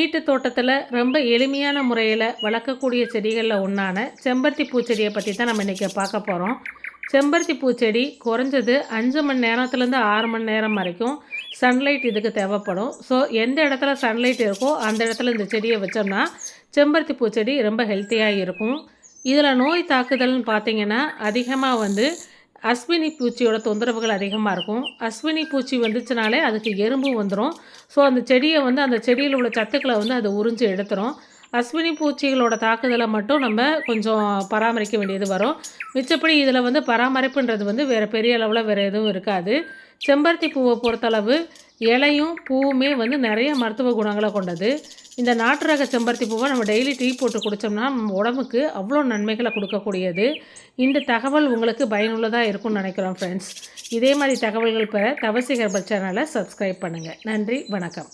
வீட்டு தோட்டத்தில் ரொம்ப எளிமையான முறையில் வளர்க்கக்கூடிய செடிகளில் ஒன்றான செம்பருத்தி பூச்செடியை பற்றி தான் நம்ம இன்றைக்கி பார்க்க போகிறோம். செம்பருத்தி பூச்செடி குறைஞ்சது 5 மணி நேரத்துலேருந்து 6 மணி நேரம் வரைக்கும் சன்லைட் இதுக்கு தேவைப்படும். ஸோ எந்த இடத்துல சன்லைட் இருக்கோ அந்த இடத்துல இந்த செடியை வச்சோம்னா செம்பருத்தி பூச்செடி ரொம்ப ஹெல்த்தியாக இருக்கும். இதில் நோய் தாக்குதல்னு பார்த்திங்கன்னா அதிகமாக அஸ்வினி பூச்சியோட தொந்தரவுகள் அதிகமாக இருக்கும். அஸ்வினி பூச்சி வந்துச்சுனாலே அதுக்கு எறும்பு வந்துடும். ஸோ அந்த செடியை அந்த செடியில் உள்ள சத்துக்களை அது உறிஞ்சி எடுத்துரும். அஸ்வினி பூச்சிகளோட தாக்குதலை மட்டும் நம்ம கொஞ்சம் பராமரிக்க வேண்டியது வரும். மிச்சப்படி இதில் பராமரிப்புன்றது வேறு பெரிய அளவில் வேறு எதுவும் இருக்காது. செம்பருத்தி பூவை பொறுத்தளவு இலையும் பூவுமே நிறைய மருத்துவ குணங்களை கொண்டது. இந்த நாட்டு ரக செம்பருத்தி பூவை நம்ம டெய்லி டீ போட்டு குடித்தோம்னா நம்ம உடம்புக்கு அவ்வளோ நன்மைகளை கொடுக்கக்கூடியது. இந்த தகவல் உங்களுக்கு பயனுள்ளதாக இருக்கும்னு நினைக்கிறோம் ஃப்ரெண்ட்ஸ். இதே மாதிரி தகவல்கள் பெற தவசி ஹெர்பல் சேனலை சப்ஸ்கிரைப் பண்ணுங்கள். நன்றி, வணக்கம்.